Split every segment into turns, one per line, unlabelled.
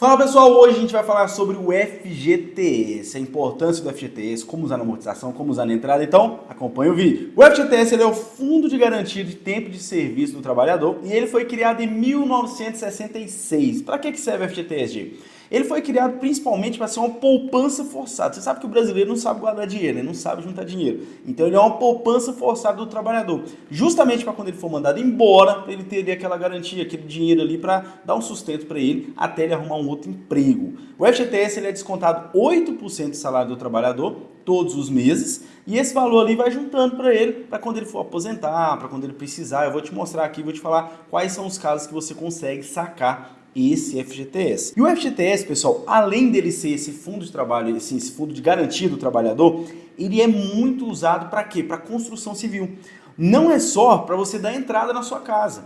Fala pessoal, hoje a gente vai falar sobre o FGTS, a importância do FGTS, como usar na amortização, como usar na entrada, então acompanha o vídeo. O FGTS ele é o Fundo de Garantia de Tempo de Serviço do Trabalhador e ele foi criado em 1966. Para que serve o FGTS, G? Ele foi criado principalmente para ser uma poupança forçada. Você sabe que o brasileiro não sabe guardar dinheiro, ele não sabe juntar dinheiro. Então ele é uma poupança forçada do trabalhador. Justamente para quando ele for mandado embora, ele ter ali aquela garantia, aquele dinheiro ali para dar um sustento para ele até ele arrumar um outro emprego. O FGTS ele é descontado 8% do salário do trabalhador todos os meses e esse valor ali vai juntando para ele, para quando ele for aposentar, para quando ele precisar. Eu vou te mostrar aqui, vou te falar quais são os casos que você consegue sacar esse FGTS. E o FGTS, pessoal, além dele ser esse fundo de trabalho, esse fundo de garantia do trabalhador, ele é muito usado para quê? Para construção civil. Não é só para você dar entrada na sua casa.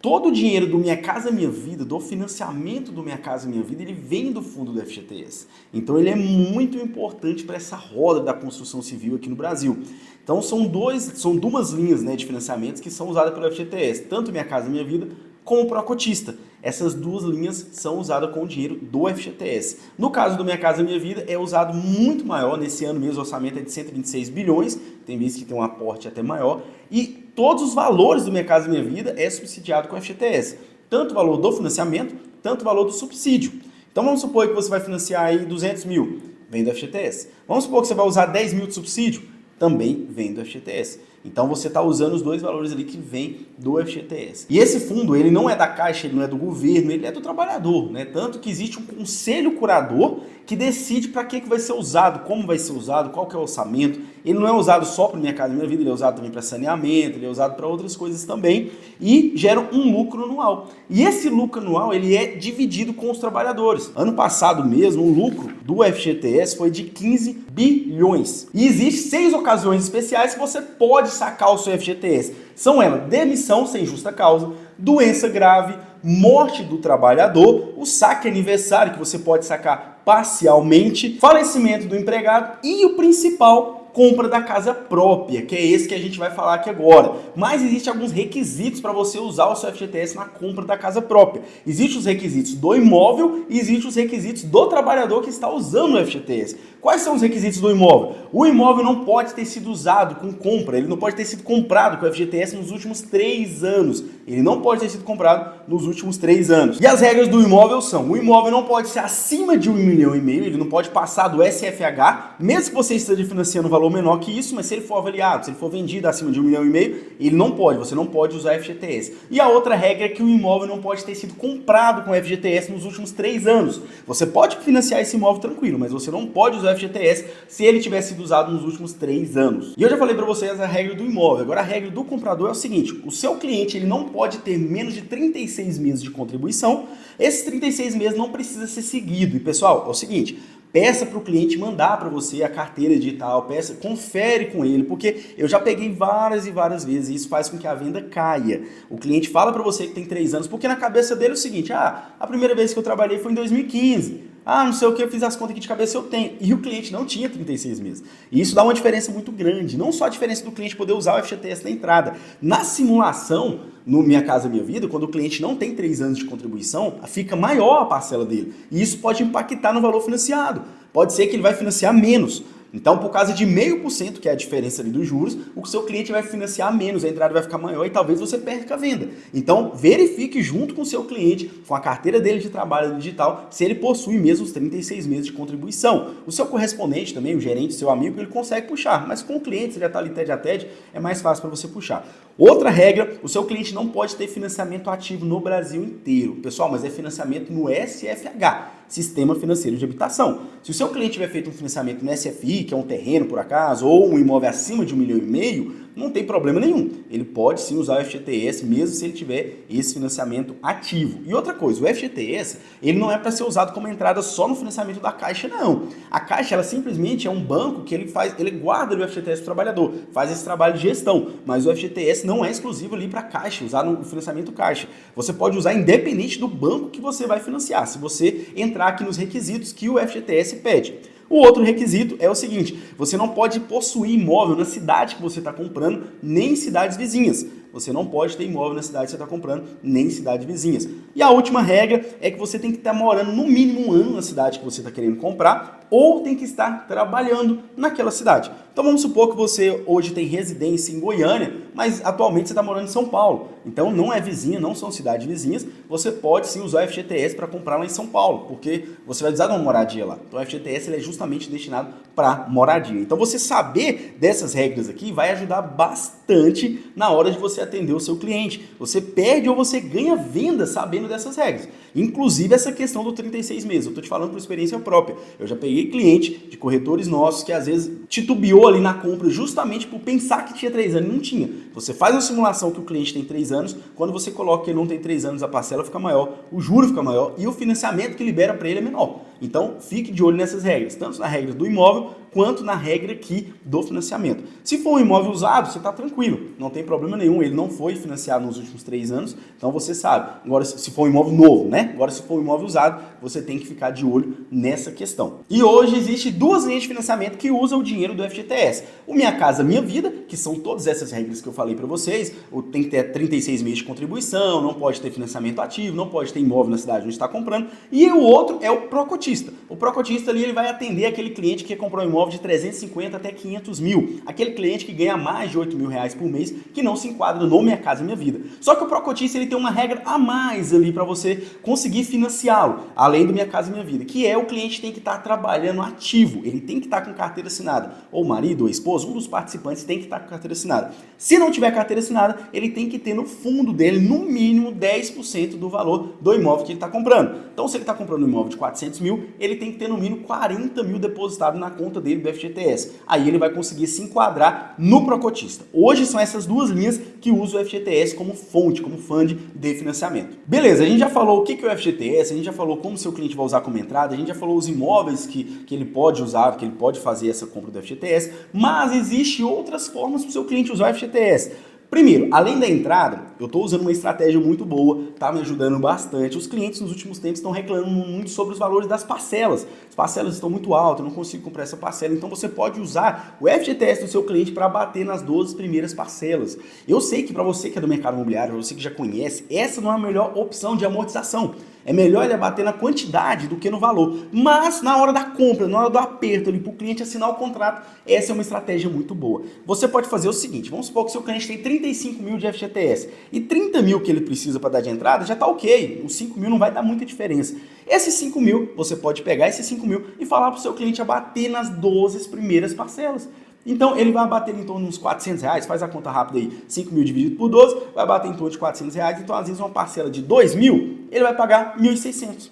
Todo o dinheiro do Minha Casa Minha Vida, do financiamento do Minha Casa Minha Vida, ele vem do fundo do FGTS. Então ele é muito importante para essa roda da construção civil aqui no Brasil. Então são duas linhas, né, de financiamentos que são usadas pelo FGTS, tanto Minha Casa Minha Vida como o Procotista. Essas duas linhas são usadas com o dinheiro do FGTS. No caso do Minha Casa Minha Vida, é usado muito maior. Nesse ano mesmo o orçamento é de 126 bilhões, tem vezes que tem um aporte até maior, e todos os valores do Minha Casa Minha Vida é subsidiado com o FGTS. Tanto o valor do financiamento, tanto o valor do subsídio. Então vamos supor que você vai financiar aí 200 mil, vem do FGTS. Vamos supor que você vai usar 10 mil de subsídio, também vem do FGTS. Então você está usando os dois valores ali que vem do FGTS. E esse fundo, ele não é da Caixa, ele não é do governo, ele é do trabalhador, né? Tanto que existe um conselho curador que decide para que vai ser usado, como vai ser usado, qual que é o orçamento. Ele não é usado só para Minha Casa Minha Vida, ele é usado também para saneamento, ele é usado para outras coisas também e gera um lucro anual. E esse lucro anual, ele é dividido com os trabalhadores. Ano passado mesmo, o lucro do FGTS foi de 15 bilhões. E existem 6 ocasiões especiais que você pode sacar o seu FGTS. São elas: demissão sem justa causa, doença grave, morte do trabalhador, o saque aniversário, que você pode sacar parcialmente, falecimento do empregado e o principal, compra da casa própria, que é esse que a gente vai falar aqui agora. Mas existem alguns requisitos para você usar o seu FGTS na compra da casa própria. Existem os requisitos do imóvel e existem os requisitos do trabalhador que está usando o FGTS. Quais são os requisitos do imóvel? O imóvel não pode ter sido usado com compra, ele não pode ter sido comprado com o FGTS nos últimos 3 anos. Ele não pode ter sido comprado nos últimos 3 anos. E as regras do imóvel são: o imóvel não pode ser acima de 1,5 milhão, ele não pode passar do SFH, mesmo que você esteja financiando um valor menor que isso, mas se ele for avaliado, se ele for vendido acima de 1,5 milhão, ele não pode, você não pode usar FGTS. E a outra regra é que o imóvel não pode ter sido comprado com FGTS nos últimos 3 anos. Você pode financiar esse imóvel tranquilo, mas você não pode usar FGTS se ele tiver sido usado nos últimos 3 anos. E eu já falei para vocês a regra do imóvel. Agora a regra do comprador é o seguinte: o seu cliente ele não pode ter menos de 36 meses de contribuição. Esses 36 meses não precisa ser seguido. E pessoal, é o seguinte: peça para o cliente mandar para você a carteira digital, confere com ele, porque eu já peguei várias e várias vezes e isso faz com que a venda caia. O cliente fala para você que tem 3 anos, porque na cabeça dele é o seguinte: a primeira vez que eu trabalhei foi em 2015. Não sei o que, eu fiz as contas aqui de cabeça, eu tenho. E o cliente não tinha 36 meses. E isso dá uma diferença muito grande. Não só a diferença do cliente poder usar o FGTS na entrada. Na simulação, no Minha Casa Minha Vida, quando o cliente não tem 3 anos de contribuição, fica maior a parcela dele. E isso pode impactar no valor financiado. Pode ser que ele vai financiar menos. Então, por causa de 0,5%, que é a diferença ali dos juros, o seu cliente vai financiar menos, a entrada vai ficar maior e talvez você perca a venda. Então, verifique junto com o seu cliente, com a carteira dele de trabalho digital, se ele possui mesmo os 36 meses de contribuição. O seu correspondente também, o gerente, seu amigo, ele consegue puxar, mas com o cliente, você já está ali TED a TED, é mais fácil para você puxar. Outra regra: o seu cliente não pode ter financiamento ativo no Brasil inteiro. Pessoal, mas é financiamento no SFH, Sistema Financeiro de Habitação. Se o seu cliente tiver feito um financiamento no SFI, que é um terreno por acaso, ou um imóvel acima de 1,5 milhão, não tem problema nenhum. Ele pode sim usar o FGTS, mesmo se ele tiver esse financiamento ativo. E outra coisa, o FGTS, ele não é para ser usado como entrada só no financiamento da Caixa, não. A Caixa, ela simplesmente é um banco que ele guarda o FGTS do trabalhador, faz esse trabalho de gestão, mas o FGTS não é exclusivo ali para a Caixa, usar no financiamento Caixa. Você pode usar independente do banco que você vai financiar, se você entrar aqui nos requisitos que o FGTS pede. O outro requisito é o seguinte: você não pode possuir imóvel na cidade que você está comprando, nem em cidades vizinhas. você não pode ter imóvel na cidade que você está comprando, nem em cidades vizinhas. E a última regra é que você tem que estar morando no mínimo um ano na cidade que você está querendo comprar, ou tem que estar trabalhando naquela cidade. Então vamos supor que você hoje tem residência em Goiânia, mas atualmente você está morando em São Paulo. Então não é vizinha, não são cidades vizinhas, você pode sim usar o FGTS para comprar lá em São Paulo, porque você vai precisar de uma moradia lá. Então o FGTS ele é justamente destinado para moradia. Então você saber dessas regras aqui vai ajudar bastante na hora de você atender o seu cliente. Você perde ou você ganha venda sabendo dessas regras. Inclusive essa questão do 36 meses. Eu estou te falando por experiência própria. Eu já peguei cliente de corretores nossos que às vezes titubeou ali na compra justamente por pensar que tinha 3 anos e não tinha. Você faz uma simulação que o cliente tem 3 anos, quando você coloca que ele não tem 3 anos, a parcela fica maior, o juro fica maior e o financiamento que libera para ele é menor. Então, fique de olho nessas regras, tanto na regra do imóvel quanto na regra aqui do financiamento. Se for um imóvel usado, você está tranquilo, não tem problema nenhum, ele não foi financiado nos últimos 3 anos, então você sabe. Agora, se for um imóvel novo, né? Agora, se for um imóvel usado, você tem que ficar de olho nessa questão. E hoje existe 2 linhas de financiamento que usam o dinheiro do FGTS. O Minha Casa Minha Vida, que são todas essas regras que eu falei para vocês, tem que ter 36 meses de contribuição, não pode ter financiamento ativo, não pode ter imóvel na cidade onde está comprando, e o outro é o Procotista. O Procotista ali ele vai atender aquele cliente que comprou um imóvel de 350 até 500 mil, aquele cliente que ganha mais de 8 mil reais por mês, que não se enquadra no Minha Casa Minha Vida. Só que o Procotista ele tem uma regra a mais ali para você conseguir financiá-lo, além do Minha Casa Minha Vida, que é o cliente tem que estar trabalhando ativo, ele tem que estar com carteira assinada, ou marido ou esposa, um dos participantes tem que estar com carteira assinada. Se não tiver carteira assinada, ele tem que ter no fundo dele, no mínimo, 10% do valor do imóvel que ele está comprando. Então, se ele está comprando um imóvel de 400 mil, ele tem que ter no mínimo 40 mil depositado na conta dele do FGTS. Aí ele vai conseguir se enquadrar no Procotista. Hoje são essas 2 linhas que usam o FGTS como fonte, como fundo de financiamento. Beleza, a gente já falou o que é o FGTS, a gente já falou como seu cliente vai usar como entrada, a gente já falou os imóveis que ele pode usar, que ele pode fazer essa compra do FGTS, mas existem outras formas para o seu cliente usar o FGTS. Primeiro, além da entrada, eu estou usando uma estratégia muito boa, está me ajudando bastante. Os clientes nos últimos tempos estão reclamando muito sobre os valores das parcelas. As parcelas estão muito altas, eu não consigo comprar essa parcela. Então você pode usar o FGTS do seu cliente para bater nas 12 primeiras parcelas. Eu sei que para você que é do mercado imobiliário, para você que já conhece, essa não é a melhor opção de amortização. É melhor ele abater na quantidade do que no valor. Mas na hora da compra, na hora do aperto ali para o cliente assinar o contrato, essa é uma estratégia muito boa. Você pode fazer o seguinte, vamos supor que o seu cliente tem 35 mil de FGTS e 30 mil que ele precisa para dar de entrada, já está ok. Os 5 mil não vai dar muita diferença. Esses 5 mil, você pode pegar esses 5 mil e falar para o seu cliente abater nas 12 primeiras parcelas. Então, ele vai bater em torno de uns 400 reais, faz a conta rápida aí, 5 mil dividido por 12, vai bater em torno de 400 reais, então às vezes uma parcela de 2 mil, ele vai pagar 1.600.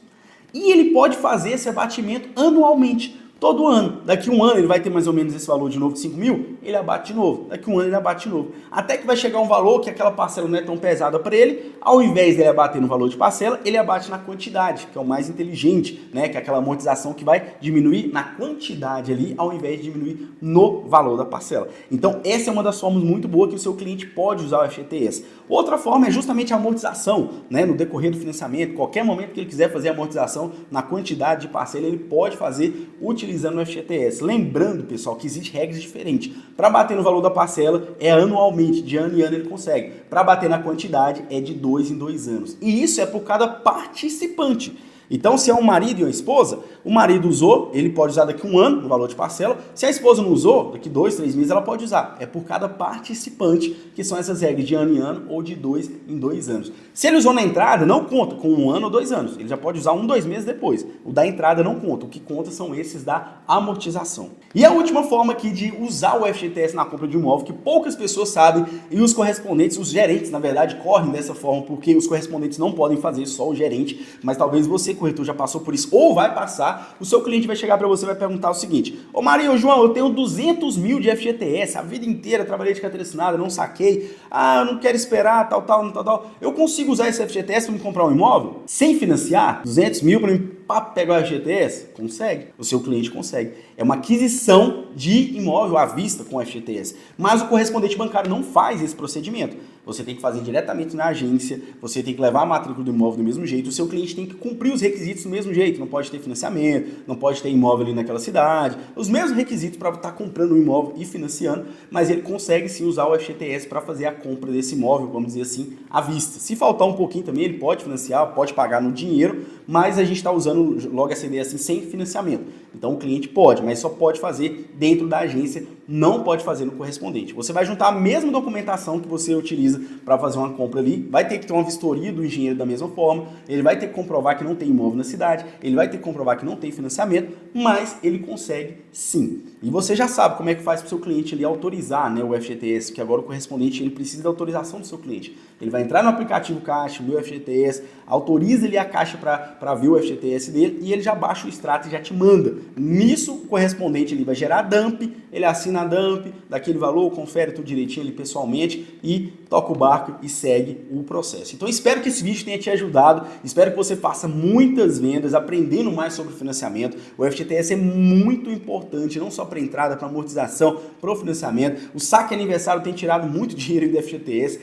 E ele pode fazer esse abatimento anualmente. Todo ano, daqui um ano ele vai ter mais ou menos esse valor de novo de 5 mil, ele abate de novo, daqui um ano ele abate de novo. Até que vai chegar um valor que aquela parcela não é tão pesada para ele, ao invés dele abater no valor de parcela, ele abate na quantidade, que é o mais inteligente, né? Que é aquela amortização que vai diminuir na quantidade ali, ao invés de diminuir no valor da parcela. Então essa é uma das formas muito boas que o seu cliente pode usar o FGTS. Outra forma é justamente a amortização, né? No decorrer do financiamento, qualquer momento que ele quiser fazer a amortização na quantidade de parcela, ele pode fazer utilizando o FGTS. Lembrando, pessoal, que existem regras diferentes. Para bater no valor da parcela é anualmente, de ano em ano ele consegue. Para bater na quantidade é de 2 em 2 anos. E isso é por cada participante. Então, se é um marido e uma esposa, o marido usou, ele pode usar daqui um ano no valor de parcela. Se a esposa não usou, daqui 2, 3 meses ela pode usar. É por cada participante, que são essas regras de ano em ano ou de 2 em 2 anos. Se ele usou na entrada, não conta com 1 ano ou 2 anos. Ele já pode usar 1, 2 meses depois. O da entrada não conta. O que conta são esses da amortização. E a última forma aqui de usar o FGTS na compra de um imóvel, que poucas pessoas sabem, e os correspondentes, os gerentes, na verdade, correm dessa forma, porque os correspondentes não podem fazer, só o gerente, mas talvez você, corretor, já passou por isso ou vai passar. O seu cliente vai chegar para você e vai perguntar o seguinte: ô Maria, ô João, eu tenho 200 mil de FGTS, a vida inteira trabalhei de carteira assinada, não saquei, eu não quero esperar, tal. Eu consigo usar esse FGTS para me comprar um imóvel sem financiar? 200 mil para mim pegar o FGTS? Consegue. O seu cliente consegue. É uma aquisição de imóvel à vista com o FGTS. Mas o correspondente bancário não faz esse procedimento. Você tem que fazer diretamente na agência, você tem que levar a matrícula do imóvel do mesmo jeito, o seu cliente tem que cumprir os requisitos do mesmo jeito, não pode ter financiamento, não pode ter imóvel ali naquela cidade, os mesmos requisitos para estar comprando um imóvel e financiando, mas ele consegue sim usar o FGTS para fazer a compra desse imóvel, vamos dizer assim, à vista. Se faltar um pouquinho também, ele pode financiar, pode pagar no dinheiro, mas a gente está usando logo essa ideia assim, sem financiamento. Então o cliente pode, mas só pode fazer dentro da agência, não pode fazer no correspondente. Você vai juntar a mesma documentação que você utiliza para fazer uma compra ali, vai ter que ter uma vistoria do engenheiro da mesma forma, ele vai ter que comprovar que não tem imóvel na cidade, ele vai ter que comprovar que não tem financiamento, mas ele consegue sim. E você já sabe como é que faz para o seu cliente ali autorizar, né, o FGTS, que agora o correspondente ele precisa da autorização do seu cliente. Ele vai entrar no aplicativo Caixa, ver o FGTS, autoriza ali a Caixa para ver o FGTS dele e ele já baixa o extrato e já te manda. Nisso, o correspondente ele vai gerar a dump, ele assina a dump daquele valor, confere tudo direitinho ali pessoalmente e toca o barco e segue o processo. Então espero que esse vídeo tenha te ajudado, espero que você faça muitas vendas, aprendendo mais sobre financiamento. O FGTS é muito importante, não só para entrada, para amortização, para o financiamento. O saque aniversário tem tirado muito dinheiro do FGTS,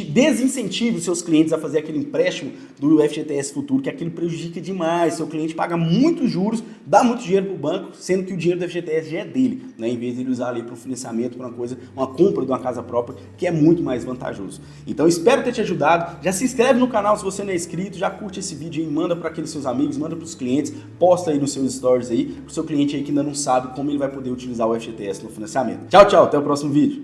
desincentive os seus clientes a fazer aquele empréstimo do FGTS futuro, que aquilo prejudica demais, seu cliente paga muitos juros, dá muito dinheiro para o banco, sendo que o dinheiro do FGTS já é dele, né? Em vez de ele usar ali para um financiamento, para uma compra de uma casa própria, que é muito mais vantajoso. Então espero ter te ajudado, já se inscreve no canal se você não é inscrito, já curte esse vídeo aí, manda para aqueles seus amigos, manda para os clientes, posta aí nos seus stories aí, para o seu cliente aí que ainda não sabe como ele vai poder utilizar o FGTS no financiamento. Tchau, tchau, até o próximo vídeo.